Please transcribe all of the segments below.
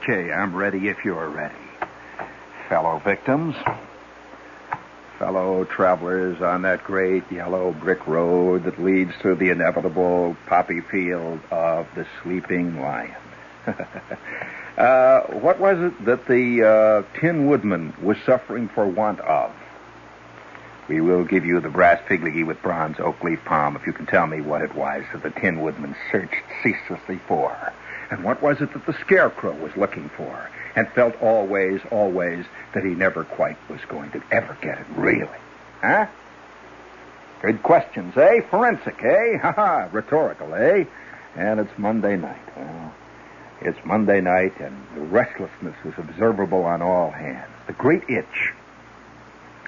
Okay, I'm ready if you're ready. Fellow victims, fellow travelers on that great yellow brick road that leads to the inevitable poppy field of the Sleeping Lion. What was it that the Tin Woodman was suffering for want of? We will give you the brass pigligee with bronze oak leaf palm if you can tell me what it was that the Tin Woodman searched ceaselessly for. And what was it that the Scarecrow was looking for and felt always that he never quite was going to ever get it, really? Huh? Good questions, eh? Forensic, eh? Ha-ha, rhetorical, eh? And it's Monday night. Well, it's Monday night, and the restlessness is observable on all hands. The great itch.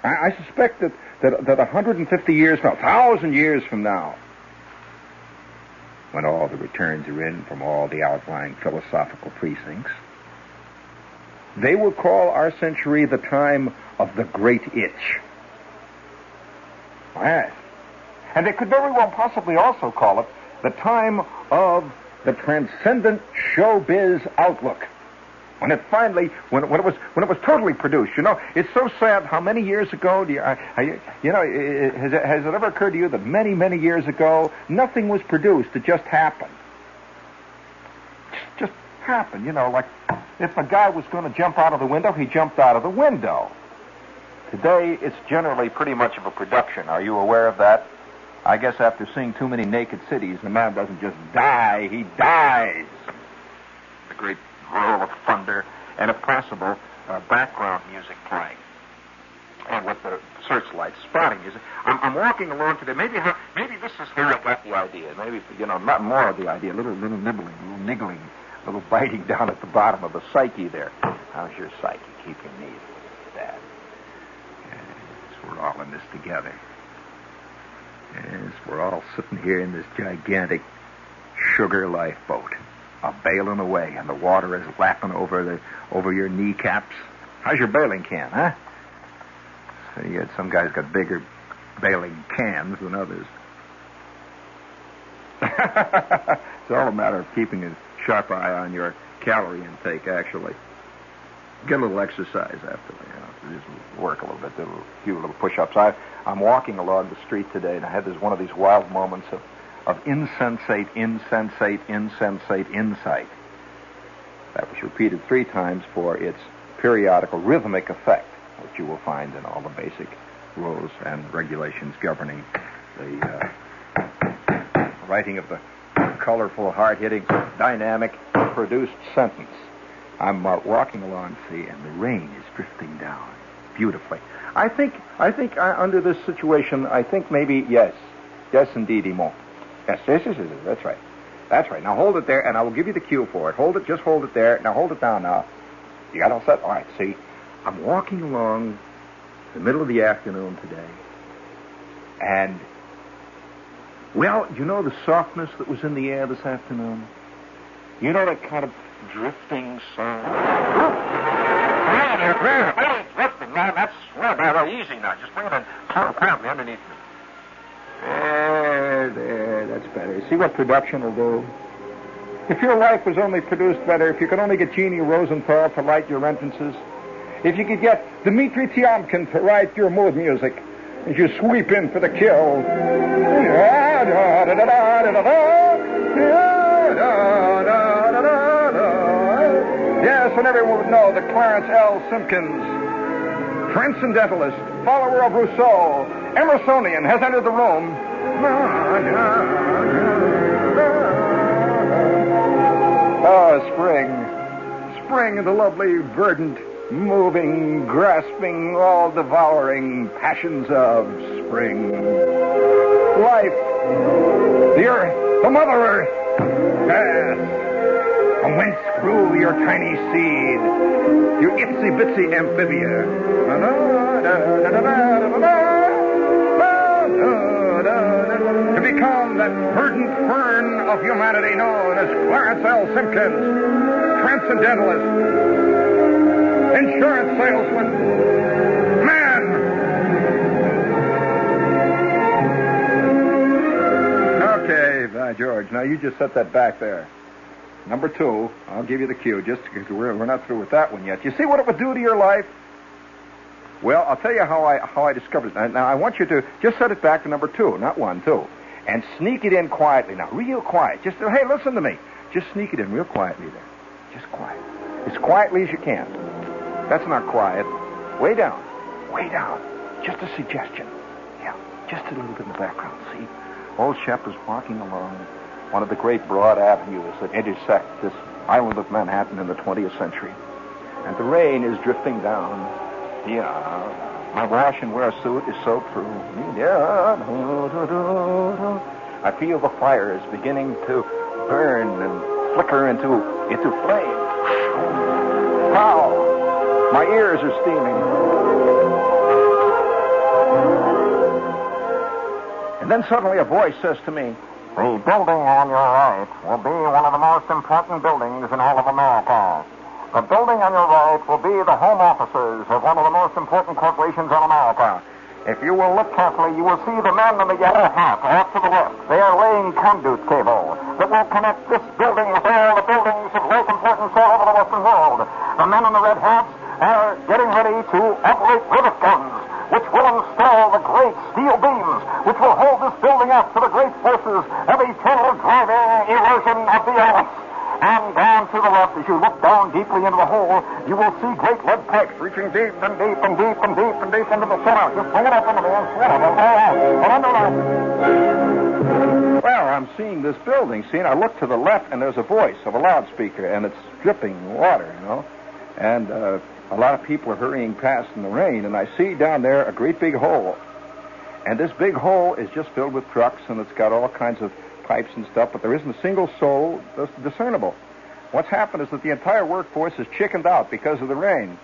I suspect that 150 years from now, 1,000 years from now, when all the returns are in from all the outlying philosophical precincts, they will call our century the time of the great itch. Yes. And they could very well possibly also call it the time of the transcendent showbiz outlook. When it finally, when it was totally produced, it's so sad how many years ago, has it ever occurred to you that many years ago, nothing was produced, it just happened. Just happened, like if a guy was going to jump out of the window, he jumped out of the window. Today, it's generally pretty much of a production. Are you aware of that? I guess after seeing too many naked cities, the man doesn't just die, he dies. The great roll of thunder, and if possible, background music playing. And with the searchlights, spotting music. I'm walking along today. Maybe this is where I got the idea. Maybe, not more of the idea. A little nibbling, a little niggling, a little biting down at the bottom of the psyche there. How's your psyche keeping me, Dad? Yes, we're all in this together. Yes, we're all sitting here in this gigantic sugar lifeboat, bailing away, and the water is lapping over your kneecaps. How's your bailing can, huh? So some guys got bigger bailing cans than others. It's all a matter of keeping a sharp eye on your calorie intake, actually. Get a little exercise after, just work a little bit, do a few little push-ups. I'm walking along the street today, and I had one of these wild moments of insensate insight. That was repeated 3 times for its periodical rhythmic effect, which you will find in all the basic rules and regulations governing the writing of the colorful, hard-hitting, dynamic, produced sentence. I'm walking along, and the rain is drifting down beautifully. I think under this situation, maybe, yes, indeed, Imo. Yes, that's right. That's right. Now hold it there, and I will give you the cue for it. Just hold it there. Now hold it down now. You got all set? All right, see, I'm walking along the middle of the afternoon today, and, well, the softness that was in the air this afternoon? That kind of drifting sound? Drifting, man. That's very easy now. Just bring it in. Grab me underneath me. There, that's better. See what production will do? If your life was only produced better, if you could only get Jeannie Rosenthal to write your entrances, if you could get Dmitri Tiomkin to write your mood music as you sweep in for the kill. Yes, and everyone would know that Clarence L. Simpkins, transcendentalist, follower of Rousseau, Emersonian, has entered the room. Spring and the lovely, verdant, moving, grasping, all-devouring passions of spring. Life, the earth, the Mother Earth, yes. From whence grew your tiny seed, you itsy-bitsy amphibia. To become that verdant fern of humanity known as Clarence L. Simpkins, transcendentalist, insurance salesman, man. Okay, by George, now you just set that back there. Number 2, I'll give you the cue, just because we're not through with that one yet. You see what it would do to your life? Well, I'll tell you how I discovered it. Now, I want you to just set it back to number 2, not 1, 2. And sneak it in quietly. Now, real quiet. Just, hey, listen to me. Just sneak it in real quietly there. Just quiet. As quietly as you can. That's not quiet. Way down. Way down. Just a suggestion. Yeah, just a little bit in the background. See? Old Shep is walking along one of the great broad avenues that intersect this island of Manhattan in the 20th century. And the rain is drifting down. Yeah. My wash and wear suit is soaked through. Yeah. I feel the fires beginning to burn and flicker into flame. Wow. My ears are steaming. And then suddenly a voice says to me, "The building on your right will be one of the most important buildings in all of America. The building on your right will be the home offices of one of the most important corporations in America. If you will look carefully, you will see the men in the yellow hat off to the left. They are laying conduit cable that will connect this building with all the buildings of great importance all over the Western world. The men in the red hats are getting ready to operate rivet guns, which will install the great steel beams, which will hold this building up to the great forces of eternal driving erosion of the elements. And down to the left, as you look down deeply into the hole, you will see great lead pipes reaching deep and deep and deep and deep and deep into the center. Just bring it up into the end. Well, I'm seeing this building. See, and I look to the left, and there's a voice of a loudspeaker, and it's dripping water, you know. And a lot of people are hurrying past in the rain, and I see down there a great big hole. And this big hole is just filled with trucks, and it's got all kinds of pipes and stuff, but there isn't a single soul discernible. What's happened is that the entire workforce is chickened out because of the rain.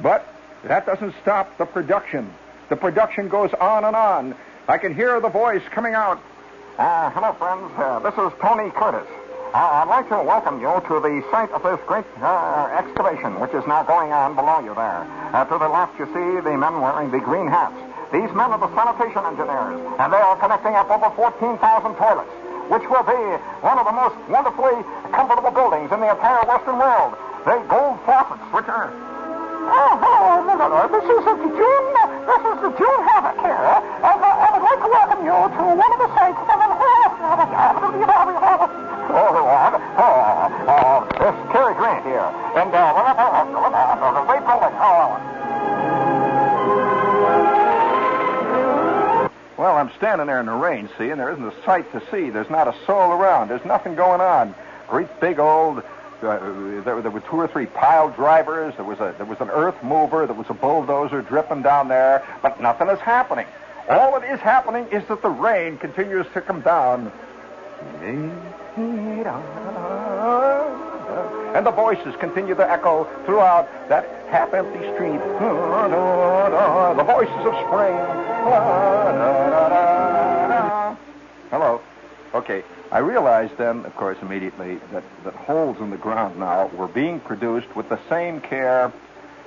But that doesn't stop the production. The production goes on and on. I can hear the voice coming out. Hello, friends. This is Tony Curtis. I'd like to welcome you to the site of this great excavation, which is now going on below you there. To the left, you see the men wearing the green hats. These men are the sanitation engineers, and they are connecting up over 14,000 toilets, which will be one of the most wonderfully comfortable buildings in the entire Western world. The gold faucets, which are... hello. This is the June Havoc here. I would like to welcome you to one of the sites of the... This is Cary Grant here. And, the great building. Well, I'm standing there in the rain, see, and there isn't a sight to see. There's not a soul around. There's nothing going on. Great big old... there were 2 or 3 pile drivers. There was an earth mover. There was a bulldozer dripping down there. But nothing is happening. All that is happening is that the rain continues to come down. And the voices continue to echo throughout that half-empty street. The voices of spring. Hello. Okay. I realized then, of course, immediately that holes in the ground now were being produced with the same care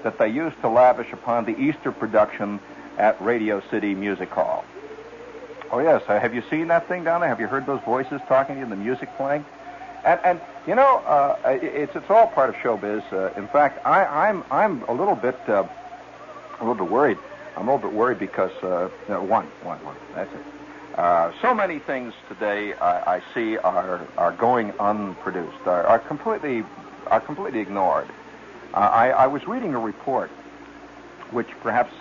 that they used to lavish upon the Easter production at Radio City Music Hall. Oh, yes. Have you seen that thing down there? Have you heard those voices talking to you and the music playing? And you know, it's all part of showbiz. In fact, I'm a little bit worried. I'm a little bit worried because one. That's it. So many things today I see are going unproduced, are completely ignored. I was reading a report, which perhaps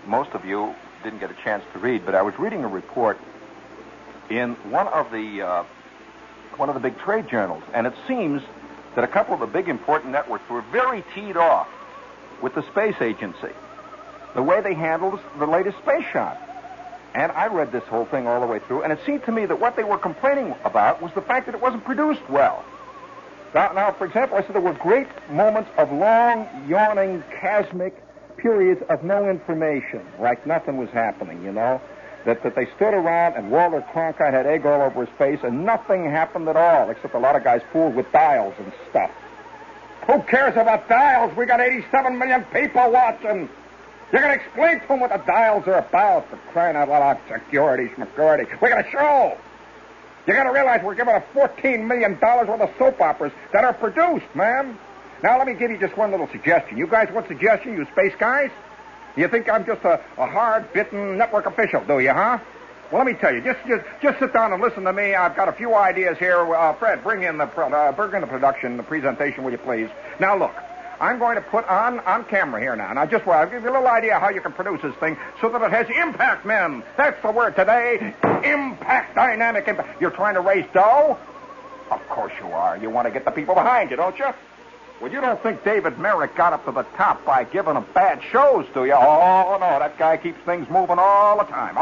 most of you didn't get a chance to read, but I was reading a report in one of the big trade journals, and it seems that a couple of the big important networks were very teed off with the space agency, the way they handled the latest space shot. And I read this whole thing all the way through, and it seemed to me that what they were complaining about was the fact that it wasn't produced well. Now, for example, I said there were great moments of long, yawning, chasmic periods of no information, like nothing was happening, you know, that they stood around and Walter Cronkite had egg all over his face, and nothing happened at all, except a lot of guys fooled with dials and stuff. Who cares about dials? We got 87 million people watching. You're going to explain to them what the dials are about, for crying out loud. Security, schmacurity. We got a show. You got to realize we're giving a $14 million worth of soap operas that are produced, man. Now, let me give you just one little suggestion. You guys want suggestion, you space guys? You think I'm just a hard-bitten network official, do you, huh? Well, let me tell you, just sit down and listen to me. I've got a few ideas here. Fred, bring in the production, the presentation, will you please? Now, look, I'm going to put on camera here now. Now, I'll give you a little idea how you can produce this thing so that it has impact, men. That's the word today. Impact, dynamic impact. You're trying to raise dough? Of course you are. You want to get the people behind you, don't you? Well, you don't think David Merrick got up to the top by giving them bad shows, do you? Oh, no, that guy keeps things moving all the time.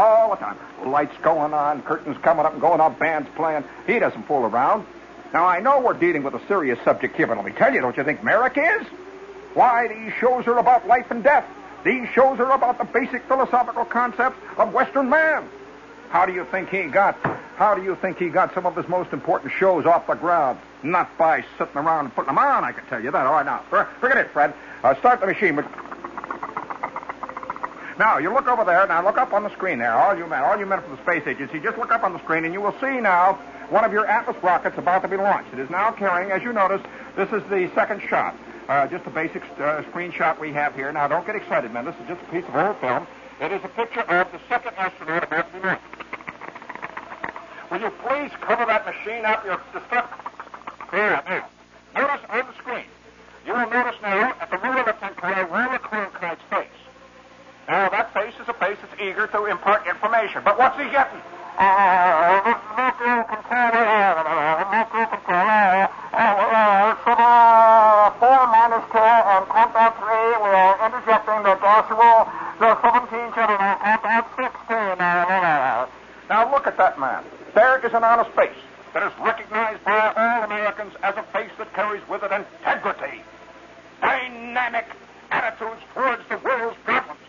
Lights going on, curtains coming up and going up, bands playing. He doesn't fool around. Now, I know we're dealing with a serious subject here, but let me tell you, don't you think Merrick is? Why, these shows are about life and death. These shows are about the basic philosophical concepts of Western man. How do you think he got some of his most important shows off the ground? Not by sitting around and putting them on, I can tell you that. All right, now, forget it, Fred. Start the machine. Now, you look over there. Now, look up on the screen there. All you men from the space agency, just look up on the screen, and you will see now one of your Atlas rockets about to be launched. It is now carrying, as you notice, this is the second shot. Just a basic screenshot we have here. Now, don't get excited, man. This is just a piece of old film. It is a picture of the second astronaut about to be launched. Will you please cover that machine up? Here. Notice on the screen. You will notice now at the root of the control, Roller Cronkite's face. Now, that face is a face that's eager to impart information. But what's he getting? Countdown 3, we are interjecting the decimal, the 17 children, countdown 16. Now, look at that man. There is an honest face that is recognized by all Americans as a face that carries with it integrity, dynamic attitudes towards the world's problems.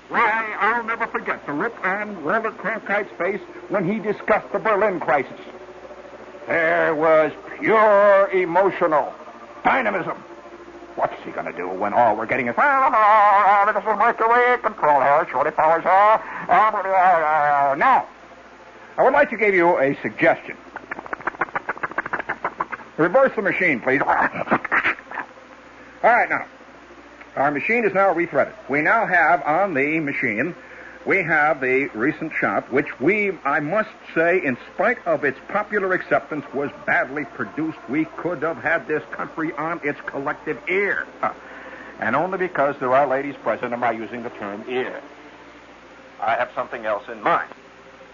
Why, I'll never forget the look on Walter Cronkite's face when he discussed the Berlin crisis. There was pure emotional dynamism. What's he going to do when all we're getting is, this is Mercury control here, shorty powers here. Now, I would like to give you a suggestion. Reverse the machine, please. All right, now. Our machine is now rethreaded. We now have on the machine, we have the recent shot, which I must say, in spite of its popular acceptance, was badly produced. We could have had this country on its collective ear. And only because there are ladies present am I using the term ear. I have something else in mind.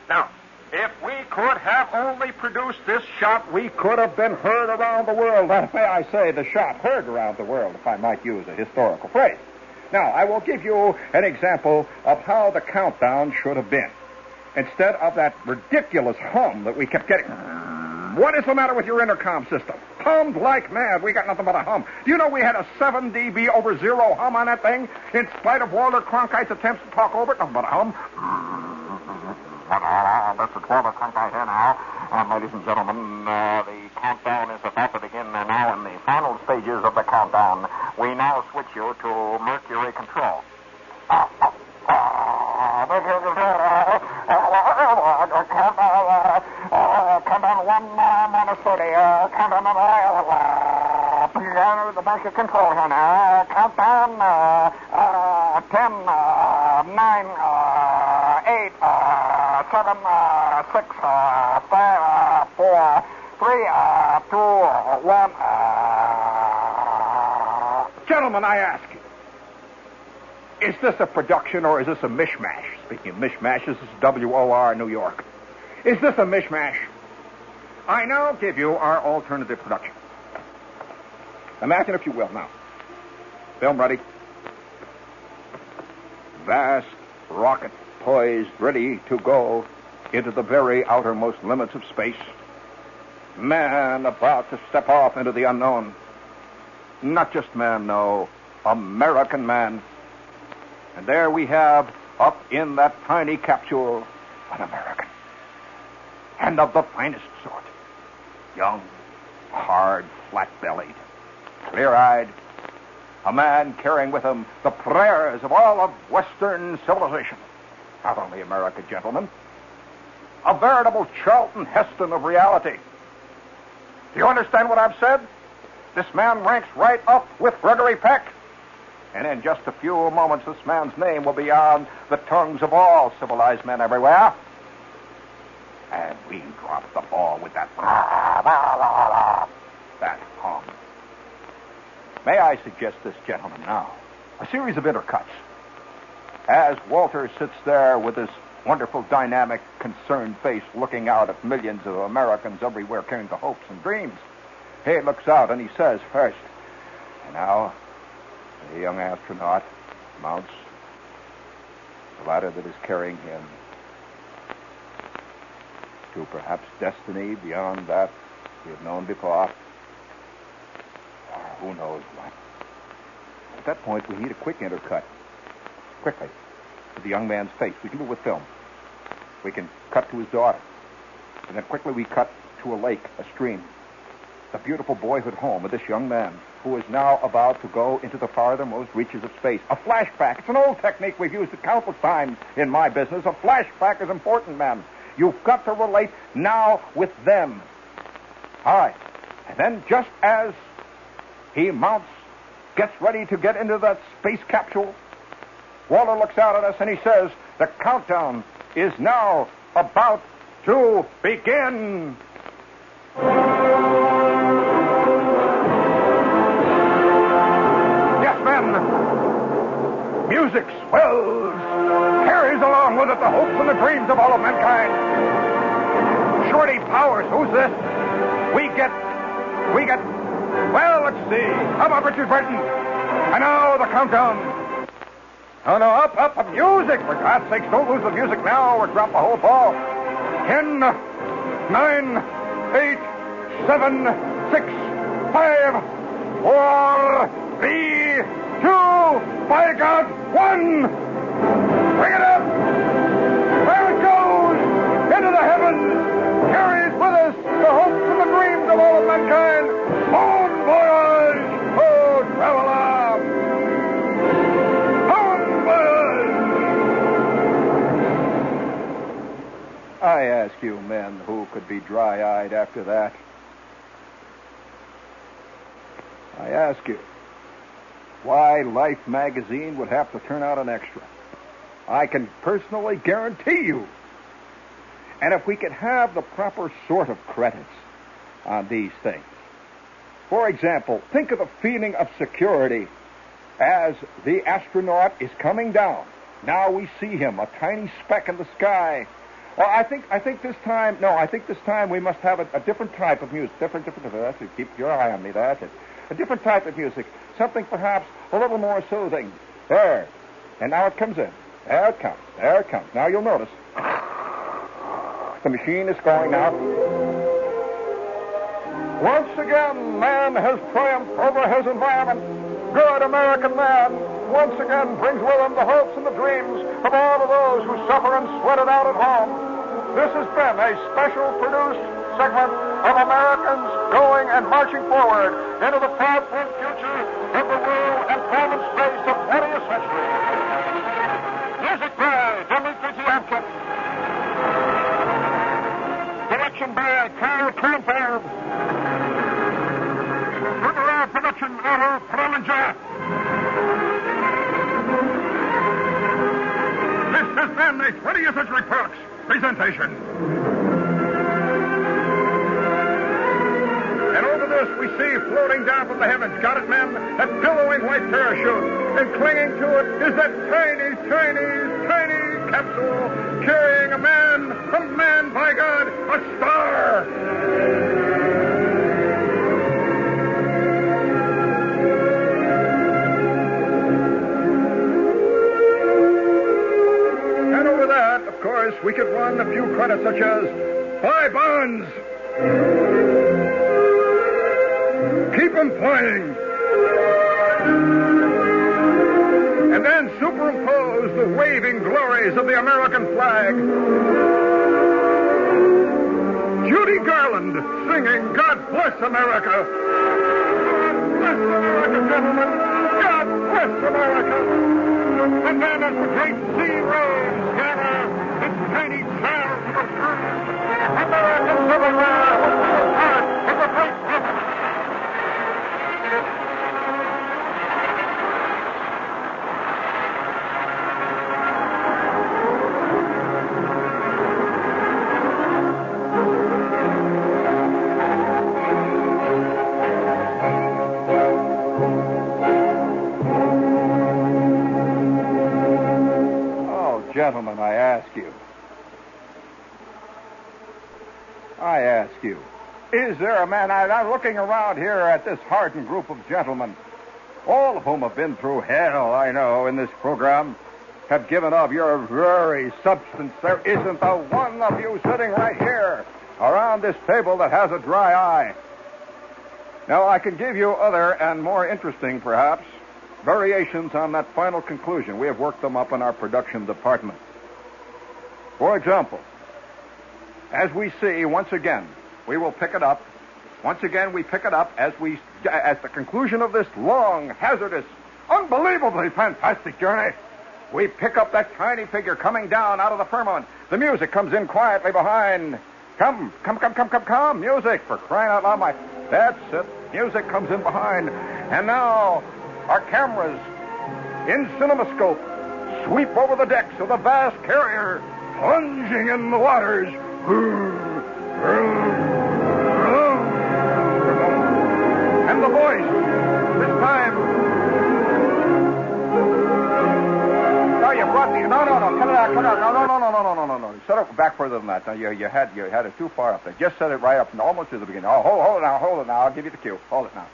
Now, if we could have only produced this shot, we could have been heard around the world. May I say, the shot heard around the world, if I might use a historical phrase. Now, I will give you an example of how the countdown should have been. Instead of that ridiculous hum that we kept getting. What is the matter with your intercom system? Hummed like mad. We got nothing but a hum. Do you know we had a 7 dB over zero hum on that thing? In spite of Walter Cronkite's attempts to talk over it, nothing but a hum. This is Walter Cronkite here now. Ladies and gentlemen, the countdown is about to begin now in the final stages of the countdown. We now switch you to Mercury control. Countdown 1 minus 30. Countdown the Mercury control here now. Countdown 10, 9, 8, 7, 6, 5, 4, 3, 2, 1. Gentlemen, I ask you, is this a production or is this a mishmash? Speaking of mishmash, this is WOR New York. Is this a mishmash? I now give you our alternative production. Imagine, if you will, now. Film ready. Vast rocket poised, ready to go into the very outermost limits of space. Man about to step off into the unknown. Not just man, no. American man. And there we have, up in that tiny capsule, an American. And of the finest sort. Young, hard, flat-bellied, clear-eyed. A man carrying with him the prayers of all of Western civilization. Not only America, gentlemen, a veritable Charlton Heston of reality. Do you understand what I've said? This man ranks right up with Gregory Peck. And in just a few moments, this man's name will be on the tongues of all civilized men everywhere. And we dropped the ball with that hum. May I suggest this, gentlemen, now? A series of intercuts. As Walter sits there with his wonderful, dynamic, concerned face looking out at millions of Americans everywhere carrying the hopes and dreams, he looks out and he says first, and now the young astronaut mounts the ladder that is carrying him to perhaps destiny beyond that we have known before. Or who knows what. At that point, we need a quick intercut. Quickly. To the young man's face. We can do it with film. We can cut to his daughter. And then quickly we cut to a lake, a stream. The beautiful boyhood home of this young man who is now about to go into the farthermost reaches of space. A flashback. It's an old technique we've used it countless times in my business. A flashback is important, man. You've got to relate now with them. All right. And then just as he mounts, gets ready to get into that space capsule, Walter looks out at us and he says, the countdown is now about to begin. Yes, men. Music swells, carries along with it the hopes and the dreams of all of mankind. Shorty Powers, who's this? We get, well, let's see. How about Richard Burton? And now the countdown. Oh, no, up, music. For God's sakes, don't lose the music now or drop the whole ball. 10, 9, 8, 7, 6, 5, 4, 3, 2, by God, 1. Bring it up. There it goes. Into the heavens. Carries with us the hopes and the dreams of all of mankind. Bon voyage, oh, traveler. Bon voyage. I ask you, men, who could be dry-eyed after that? I ask you, why Life magazine would have to turn out an extra. I can personally guarantee you. And if we could have the proper sort of credits on these things. For example, think of the feeling of security as the astronaut is coming down. Now we see him, a tiny speck in the sky. Well, I think this time we must have a different type of music. Different. That's it. Keep your eye on me. That's it. A different type of music. Something perhaps a little more soothing. There. And now it comes in. There it comes. Now you'll notice. The machine is going now. Once again, man has triumphed over his environment. Good American man once again brings with him the hopes and the dreams of all of those who suffer and sweat it out at home. This has been a special produced segment of Americans going and marching forward into the far-flung future of the world employment space of 20th century. Music by Dimitri Tiomkin. Direction by Carl Kornfeld. Further production, Otto Prollinger. This has been a 20th Century Fox presentation. And over this we see floating down from the heavens, got it, men? That billowing white parachute. And clinging to it is that tiny capsule carrying a man, by God, a star. And over that, of course, we could run a few credits such as Buy Bonds. Keep 'em flying. And then superimpose the waving glories of the American flag. Judy Garland singing God Bless America. God bless America, gentlemen. God bless America. And then as the great sea waves gather its tiny clouds of earth Americans everywhere will be part of the great hit. Gentlemen, I ask you, is there a man, I'm looking around here at this hardened group of gentlemen, all of whom have been through hell, I know, in this program, have given of your very substance. There isn't a one of you sitting right here around this table that has a dry eye. Now, I can give you other and more interesting, perhaps, variations on that final conclusion. We have worked them up in our production department. For example, as we see, once again, we will pick it up. Once again, we pick it up as the conclusion of this long, hazardous, unbelievably fantastic journey. We pick up that tiny figure coming down out of the firmament. The music comes in quietly behind. Come, music, for crying out loud. That's it. Music comes in behind. And now, our cameras, in cinemascope, sweep over the decks of the vast carrier, plunging in the waters. And the voice, this time. No, you brought the... No, cut it out. No. Set it back further than that. No, you had it too far up there. Just set it right up, almost to the beginning. Oh, hold it now. I'll give you the cue. Hold it now.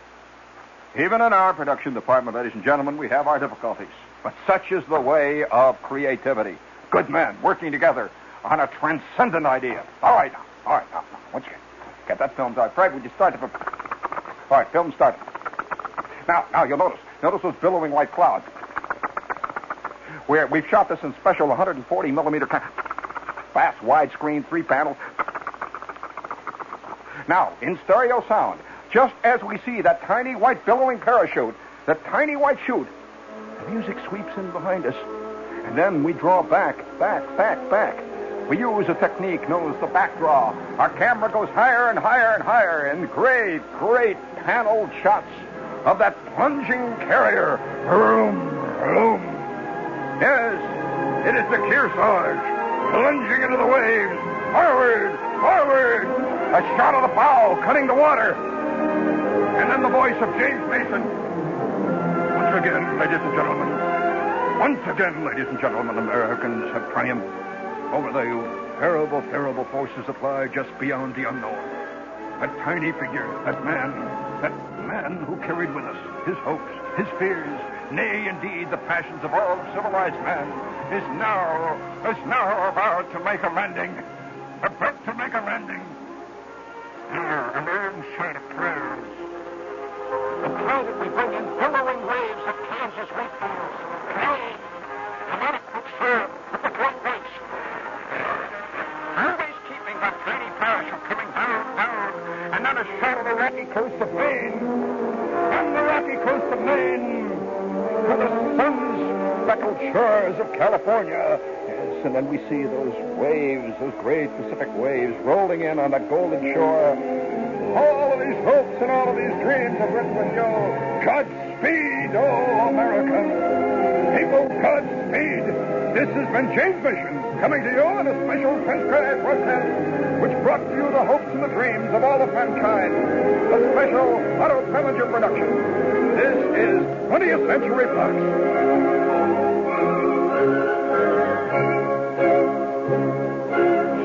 Even in our production department, ladies and gentlemen, we have our difficulties. But such is the way of creativity. Good men working together on a transcendent idea. All right, now. Once again, get that film started. Fred, would you start the... All right, film started. Now, you'll notice those billowing white clouds. We've shot this in special 140 millimeter fast widescreen 3 panels. Now, in stereo sound, just as we see that tiny white billowing parachute, that tiny white chute, the music sweeps in behind us, and then we draw back. We use a technique known as the backdraw. Our camera goes higher and higher in great paneled shots of that plunging carrier. Vroom. Yes, it is the Kearsarge plunging into the waves. Forward. A shot of the bow cutting the water. And then the voice of James Mason. Once again, ladies and gentlemen, Americans have triumphed over the terrible forces that lie just beyond the unknown. That tiny figure, that man who carried with us his hopes, his fears, nay, indeed, the passions of all civilized man, is now about to make a landing. A long sight of prayers. The cloud that we bring in billowing waves of Kansas wheat fields. Pray, an adequate serve with the great race. Always keeping that tiny parachute coming down, and then a shot of the rocky coast of Maine. And the rocky coast of Maine to the sun-speckled shores of California. Yes, and then we see those waves, those great Pacific waves rolling in on that golden shore. All of these hopes and all of these dreams of Richmond Joe. Godspeed, oh American. People, Godspeed. This has been James Mission, coming to you in a special transcribed broadcast which brought to you the hopes and the dreams of all of mankind. A special Otto Preminger production. This is 20th Century Fox.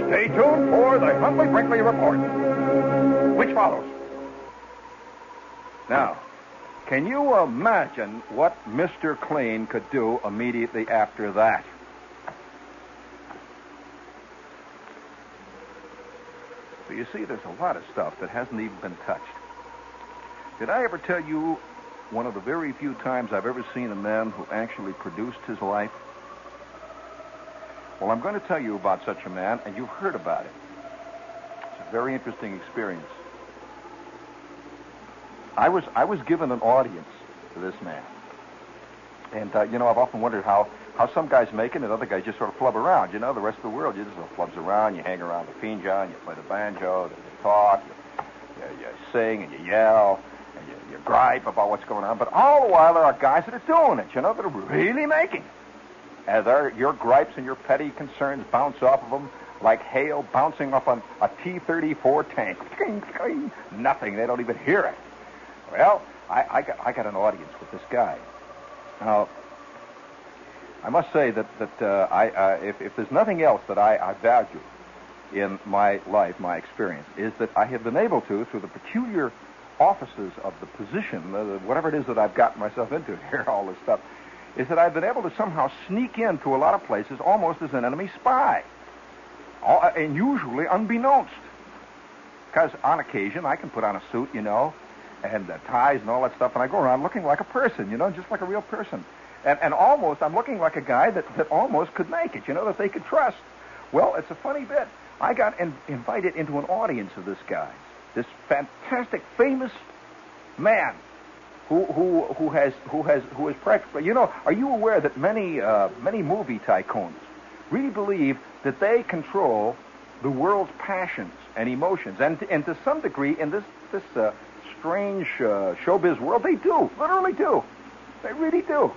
Stay tuned for the Huntley Brinkley Report, which follows. Now, can you imagine what Mr. Clean could do immediately after that? So you see, there's a lot of stuff that hasn't even been touched. Did I ever tell you one of the very few times I've ever seen a man who actually produced his life? Well, I'm going to tell you about such a man, and you've heard about it. It's a very interesting experience. I was given an audience to this man. And, I've often wondered how how some guys make it and other guys just sort of flub around. You know, the rest of the world, you just sort of flubs around. You hang around the finjan, you play the banjo, then you talk, you sing and you yell, and you gripe about what's going on. But all the while, there are guys that are doing it, you know, that are really making it. And your gripes and your petty concerns bounce off of them like hail bouncing off on a T-34 tank. Nothing. They don't even hear it. Well, I got an audience with this guy. Now, I must say that if there's nothing else that I value in my life, my experience, is that I have been able to, through the peculiar offices of the position, whatever it is that I've gotten myself into here, all this stuff, is that I've been able to somehow sneak into a lot of places almost as an enemy spy, and usually unbeknownst. Because on occasion, I can put on a suit, you know, and ties and all that stuff, and I go around looking like a person, you know, just like a real person. And almost, I'm looking like a guy that almost could make it, you know, that they could trust. Well, it's a funny bit. I got invited into an audience of this guy, this fantastic, famous man who has practically, you know, are you aware that many movie tycoons really believe that they control the world's passions and emotions, and to some degree in this strange showbiz world, they do, literally do. They really do.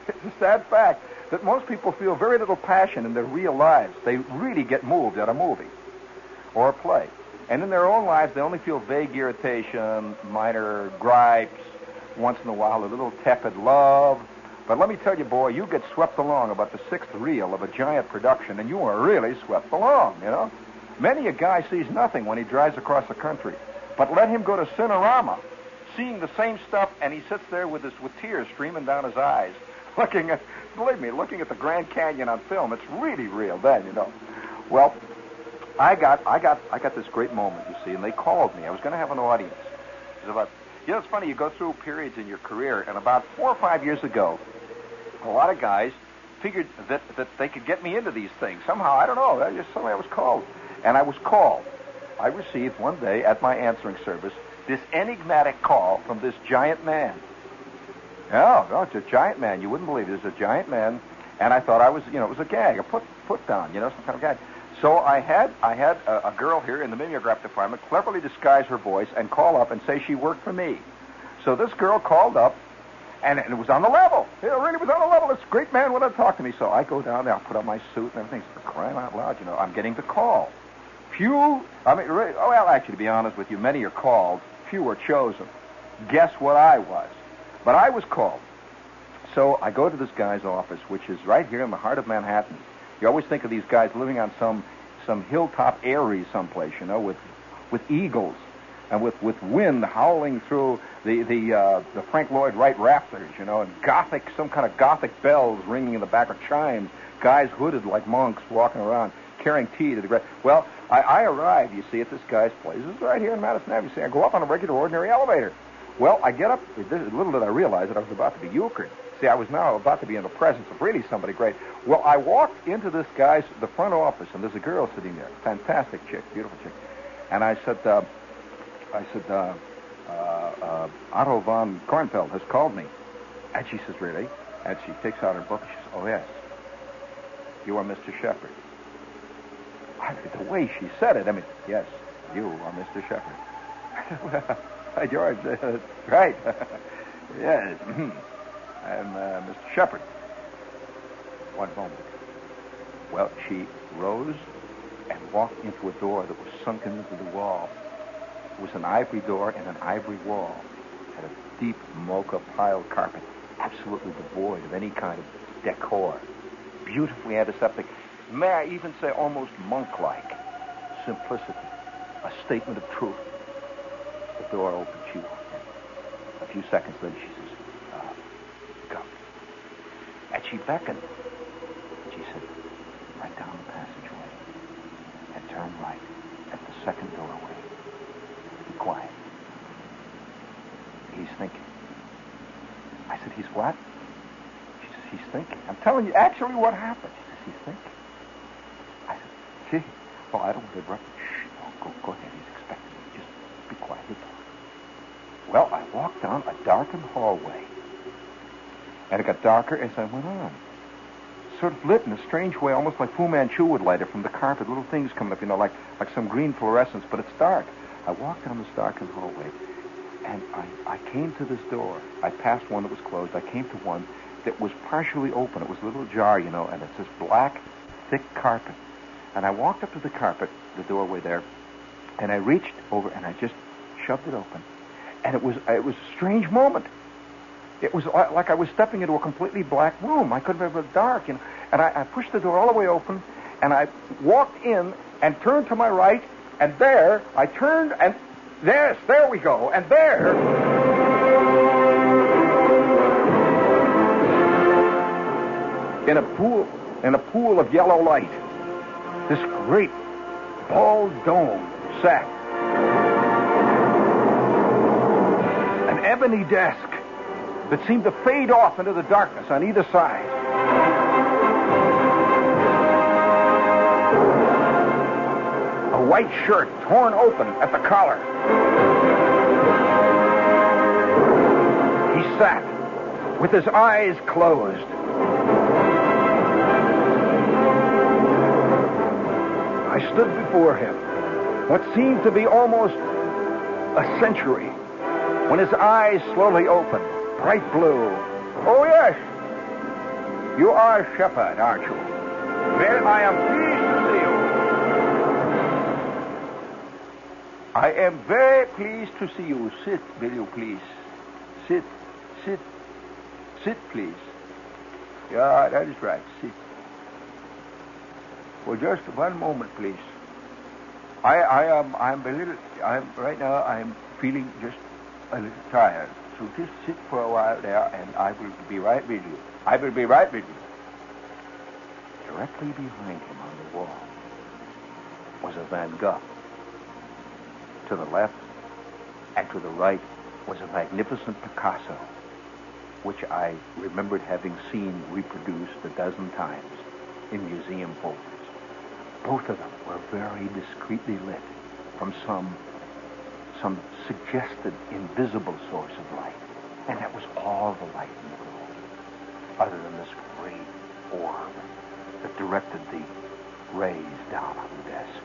It's a sad fact that most people feel very little passion in their real lives. They really get moved at a movie or a play. And in their own lives, they only feel vague irritation, minor gripes, once in a while a little tepid love. But let me tell you, boy, you get swept along about the sixth reel of a giant production, and you are really swept along, you know. Many a guy sees nothing when he drives across the country. But let him go to Cinerama, seeing the same stuff, and he sits there with tears streaming down his eyes, looking at the Grand Canyon on film. It's really real then, you know. Well, I got this great moment, you see, and they called me. I was going to have an audience. It was about, you know, it's funny, you go through periods in your career, and about 4 or 5 years ago, a lot of guys figured that they could get me into these things. Somehow, I don't know, suddenly I was called. And I was called. I received one day at my answering service this enigmatic call from this giant man. No, it's a giant man. You wouldn't believe it. It's a giant man. And I thought it was a gag, a put down, you know, some kind of gag. So I had a girl here in the mimeograph department cleverly disguise her voice and call up and say she worked for me. So this girl called up, and it was on the level. It really was on the level. This great man wanted to talk to me. So I go down there, I put on my suit and everything. For crying out loud, you know, I'm getting the call. Actually, to be honest with you, many are called, few are chosen. Guess what I was? But I was called. So I go to this guy's office, which is right here in the heart of Manhattan. You always think of these guys living on some hilltop eyrie someplace, you know, with eagles and with wind howling through the Frank Lloyd Wright rafters, you know, and some kind of gothic bells ringing in the back, or chimes, guys hooded like monks walking around carrying tea to the ground. Well, I arrived, you see, at this guy's place. This is right here in Madison Avenue. See, I go up on a regular, ordinary elevator. Well, I get up. Little did I realize that I was about to be euchred. See, I was now about to be in the presence of really somebody great. Well, I walked into the front office, and there's a girl sitting there. Fantastic chick, beautiful chick. And I said, Otto von Kornfeld has called me. And she says, really? And she takes out her book, and she says, oh, yes. You are Mr. Shepard. The way she said it, I mean, yes, you are Mr. Shepard. I said, well, George, right. Yes, I'm Mr. Shepard. One moment. Well, she rose and walked into a door that was sunken into the wall. It was an ivory door and an ivory wall. It had a deep mocha piled carpet, absolutely devoid of any kind of decor. Beautifully antiseptic. May I even say almost monk-like. Simplicity. A statement of truth. The door opened. She walked in. A few seconds later, she says, come. And she beckoned. She said, right down the passageway and turn right at the second doorway. Be quiet. He's thinking. I said, he's what? She says, he's thinking. I'm telling you actually what happened. She says, he's thinking. I said, gee, well, I don't want to interrupt you. Shh, go ahead. He's expecting me. Just be quiet. Well, I walked down a darkened hallway. And it got darker as I went on. sort of lit in a strange way, almost like Fu Manchu would light it from the carpet. Little things coming up, like some green fluorescence, but it's dark. I walked down this darkened hallway, and I came to this door. I passed one that was closed. I came to one that was partially open. It was a little ajar, and it's this black, thick carpet. And I walked up to the carpet, the doorway there, and I reached over and I just shoved it open. And it was a strange moment. It was like I was stepping into a completely black room. I couldn't have been dark, And I pushed the door all the way open, and I walked in and turned to my right, and there, I turned, and there we go, and there, in a pool of yellow light, this great bald dome sat. An ebony desk that seemed to fade off into the darkness on either side. A white shirt torn open at the collar. He sat with his eyes closed. I stood before him, what seemed to be almost a century, when his eyes slowly opened, bright blue. Oh, yes. You are a shepherd, aren't you? Well, I am pleased to see you. I am very pleased to see you. Sit, will you please? Sit, please. Yeah, that is right. Sit. For just one moment, please. I'm feeling just a little tired. So just sit for a while there, and I will be right with you. I will be right with you. Directly behind him on the wall was a Van Gogh. To the left and to the right was a magnificent Picasso, which I remembered having seen reproduced a dozen times in museum folders. Both of them were very discreetly lit from some suggested invisible source of light. And that was all the light in the room, other than this great orb that directed the rays down on the desk.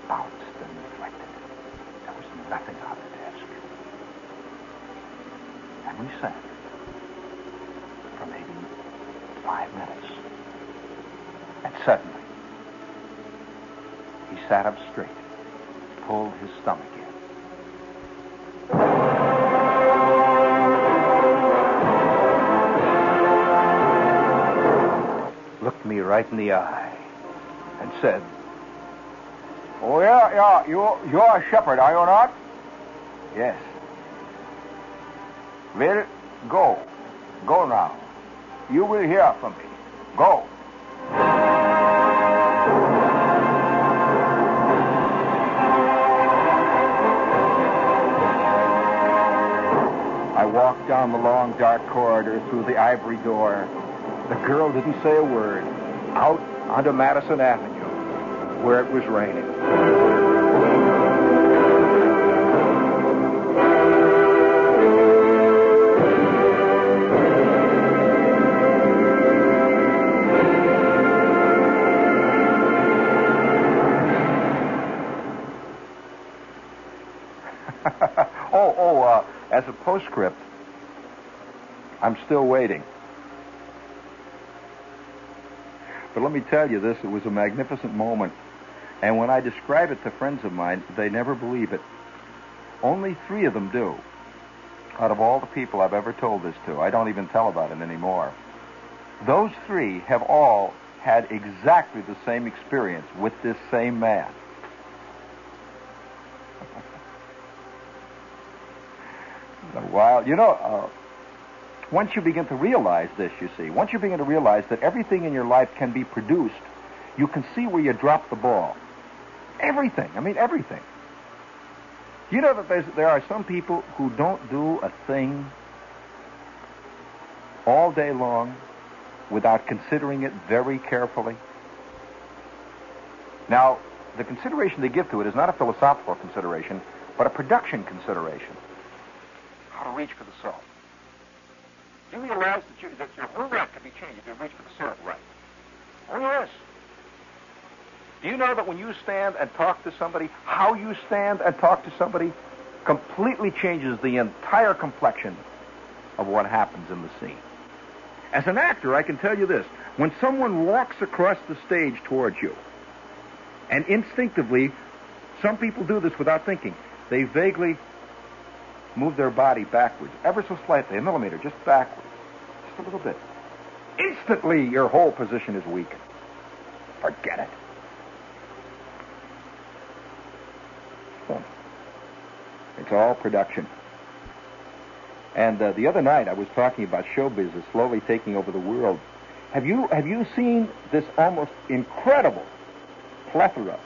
Bounced and reflected. There was nothing on the desk. And we sat for maybe 5 minutes. And suddenly, he sat up straight, pulled his stomach in. Looked me right in the eye and said, "Oh, yeah, you're a shepherd, are you not?" "Yes." "Well, go now. You will hear from me. Go." I walked down the long, dark corridor through the ivory door. The girl didn't say a word. Out onto Madison Avenue, where it was raining. As a postscript, I'm still waiting. But let me tell you this, it was a magnificent moment. And when I describe it to friends of mine, they never believe it. Only 3 of them do. Out of all the people I've ever told this to, I don't even tell about it anymore. Those 3 have all had exactly the same experience with this same man. While, once you begin to realize this, once you begin to realize that everything in your life can be produced, you can see where you dropped the ball. Everything. I mean, everything. You know that there are some people who don't do a thing all day long without considering it very carefully? Now, the consideration they give to it is not a philosophical consideration, but a production consideration. How to reach for the salt. Do you realize that your whole life can be changed if you reach for the syrup right? Oh, yes. Do you know that when you stand and talk to somebody, how you stand and talk to somebody completely changes the entire complexion of what happens in the scene? As an actor, I can tell you this. When someone walks across the stage towards you, and instinctively, some people do this without thinking, they vaguely move their body backwards, ever so slightly, a millimeter, just backwards, just a little bit. Instantly, your whole position is weakened. Forget it. So, it's all production. And the other night, I was talking about show business slowly taking over the world. Have you seen this almost incredible plethora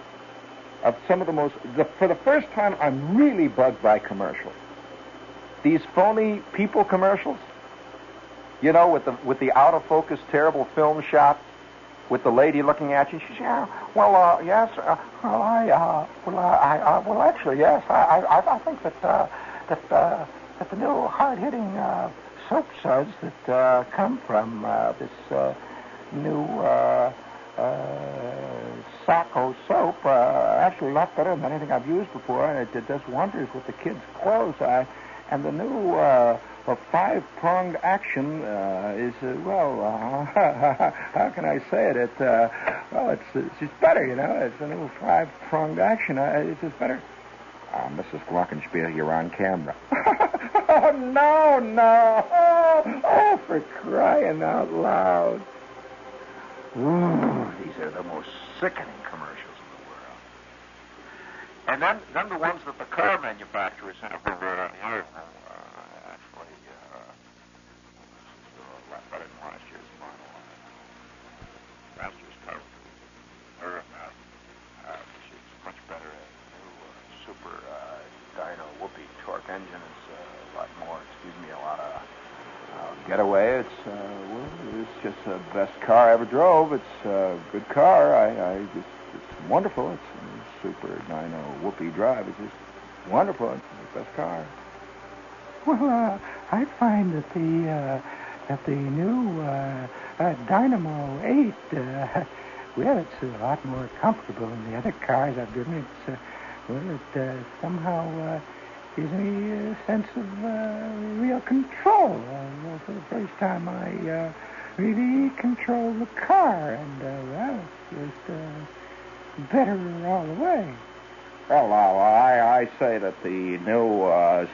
of some of the most... for the first time, I'm really bugged by commercials. These phony people commercials, you know, with the out of focus, terrible film shot, with the lady looking at you. She says, "Yeah, well, yes, actually, yes. I think that the new hard-hitting soap suds that come from this new Sacco soap are actually a lot better than anything I've used before, and it does wonders with the kids' clothes. And the new five-pronged action is, how can I say it? It's just better, you know. It's a new five-pronged action. It's just better." Mrs. Glockenspiel, you're on camera. Oh, no. Oh, for crying out loud. Ooh, these are the most sickening commercials in the world. And then the ones that the car manufacturers have actually a lot better than last year's model. Last year's car she's much better. New super dyno whoopee torque engine is a lot more. A lot of getaway. It's just the best car I ever drove. It's a good car. It's wonderful. It's a super dyno whoopee drive. It's just wonderful. It's the best car. Well, I find that the new Dynamo 8, it's a lot more comfortable than the other cars I've driven. It somehow gives me a sense of real control. For the first time, I really control the car, and it's just better all the way. Well, now, I say that the new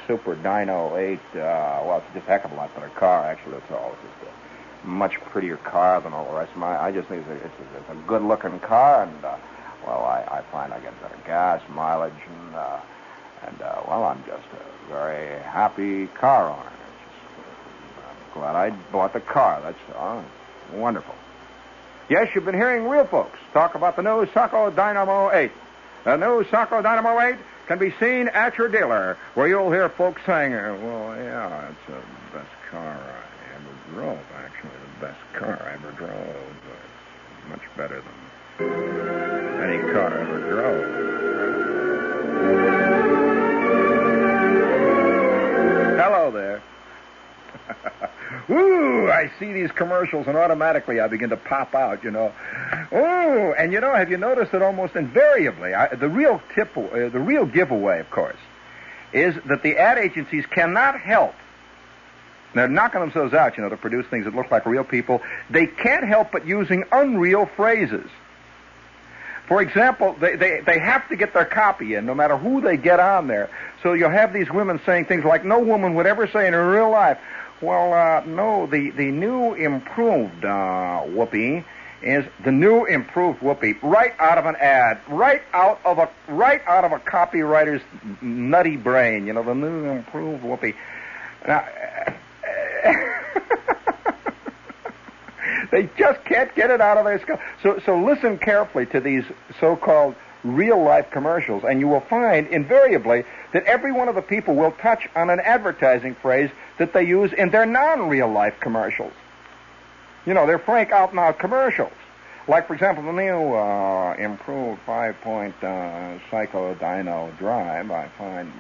Super Dyno 8, it's just a heck of a lot better car, actually. That's all. It's just a much prettier car than all the rest of mine. I just think it's a good-looking car, and, I find I get better gas mileage, and I'm just a very happy car owner. I'm glad I bought the car. That's wonderful. Yes, you've been hearing real folks talk about the new Sacco Dynamo 8. The new Sacco Dynamo 8 can be seen at your dealer, where you'll hear folks saying, it's the best car I ever drove. Actually, the best car I ever drove. It's much better than any car I ever drove. Hello there. Ooh, I see these commercials, and automatically I begin to pop out, you know. Oh, and have you noticed that almost invariably, the real giveaway, of course, is that the ad agencies cannot help. They're knocking themselves out, to produce things that look like real people. They can't help but using unreal phrases. For example, they have to get their copy in, no matter who they get on there. So you'll have these women saying things like no woman would ever say in her real life. Well, no, the new improved whoopee is the new improved whoopee, right out of an ad, right out of a copywriter's nutty brain. The new improved whoopee. Now, they just can't get it out of their skull. So listen carefully to these so-called real-life commercials, and you will find invariably that every one of the people will touch on an advertising phrase that they use in their non-real-life commercials. They're frank out-and-out commercials. Like, for example, the new improved 5-point Psycho Dyno Drive, I find,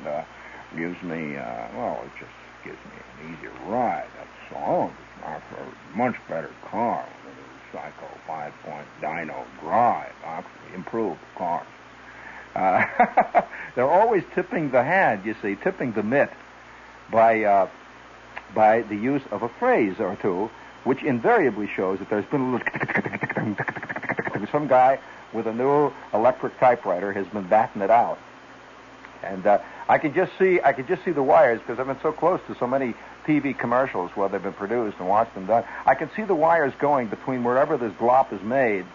gives me, it just gives me an easier ride. That's all. It's not for a much better car than a Psycho 5-point dyno drive. Actually, improved cars. They're always tipping the hand, you see, tipping the mitt by the use of a phrase or two, which invariably shows that there's been a little... Some guy with a new electric typewriter has been batting it out. And I could just see the wires because I've been so close to so many TV commercials where they've been produced and watched them done. I can see the wires going between wherever this glop is made,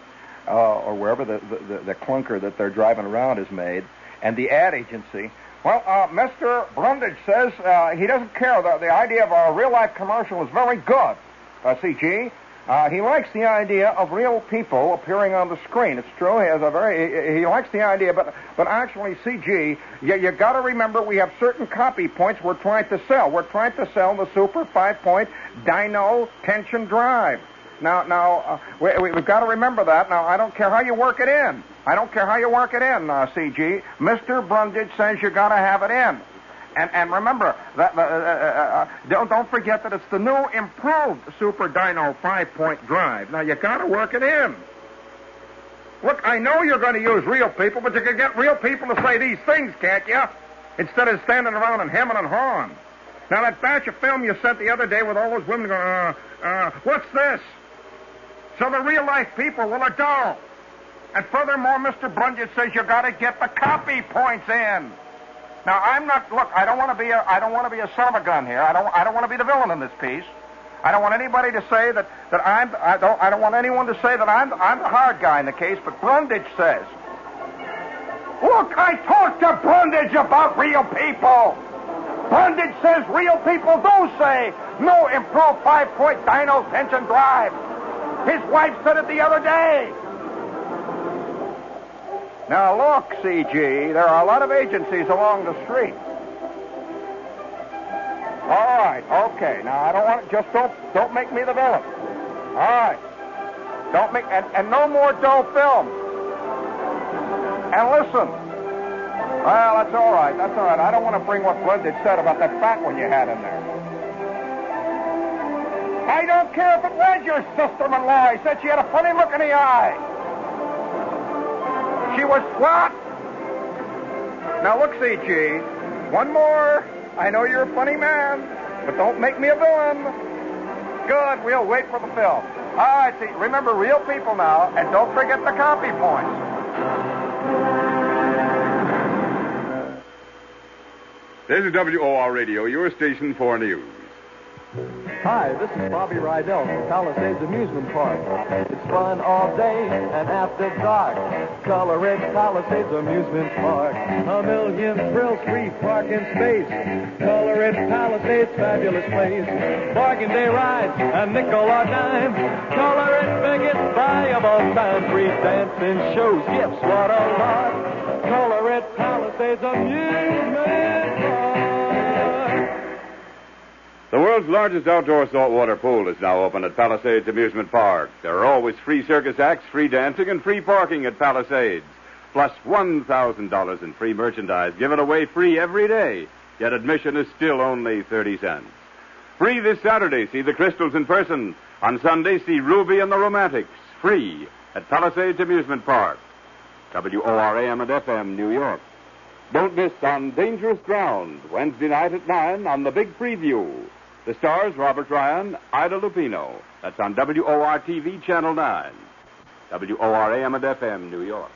or wherever the clunker that they're driving around is made, and the ad agency. Well, Mr. Brundage says he doesn't care. The idea of a real-life commercial is very good, CG. He likes the idea of real people appearing on the screen. It's true. He likes the idea, but actually, CG, you got to remember we have certain copy points we're trying to sell. We're trying to sell the Super 5-point dyno tension drive. Now, we've got to remember that. Now, I don't care how you work it in. CG. Mr. Brundage says you got to have it in. And remember, don't forget that it's the new improved Super Dyno 5-point drive. Now, you got to work it in. Look, I know you're going to use real people, but you can get real people to say these things, can't you? Instead of standing around and hemming and hawing. Now, that batch of film you sent the other day with all those women going, what's this? So the real-life people will adult. And furthermore, Mr. Brundage says you got to get the copy points in. Now, I don't want to be a son of a gun here. I don't want to be the villain in this piece. I don't want anybody to say I don't want anyone to say that I'm the hard guy in the case, but Brundage says. Look, I talked to Brundage about real people. Brundage says real people do say no improved 5-point dyno tension drive. His wife said it the other day. Now, look, CG, there are a lot of agencies along the street. All right, okay. Now, I don't want... Just don't make me the villain. All right. Don't make... And no more dull film. And listen. Well, that's all right. I don't want to bring what Brundage said about that fat one you had in there. I don't care if it was your sister-in-law. He said she had a funny look in the eye. She was what? Now, look, CG. One more. I know you're a funny man, but don't make me a villain. Good. We'll wait for the film. All right, see. Remember, real people now, and don't forget the copy points. This is WOR Radio, your station for news. Hi, this is Bobby Rydell from Palisades Amusement Park. It's fun all day and after dark. Color Red Palisades Amusement Park. A million thrills, free parking space. Color Red Palisades, fabulous place. Bargain day rides, a nickel or dime. Color Red biggest buy of all time. Free dancing shows, gifts, what a lot. Color Red Palisades Amusement Park. The world's largest outdoor saltwater pool is now open at Palisades Amusement Park. There are always free circus acts, free dancing, and free parking at Palisades. Plus $1,000 in free merchandise given away free every day. Yet admission is still only 30 cents. Free this Saturday, see the Crystals in person. On Sunday, see Ruby and the Romantics. Free at Palisades Amusement Park. WORAM and FM, New York. Don't miss On Dangerous Ground, Wednesday night at 9 on the Big Preview. The stars, Robert Ryan, Ida Lupino. That's on WOR-TV, Channel 9. WORAM and FM, New York.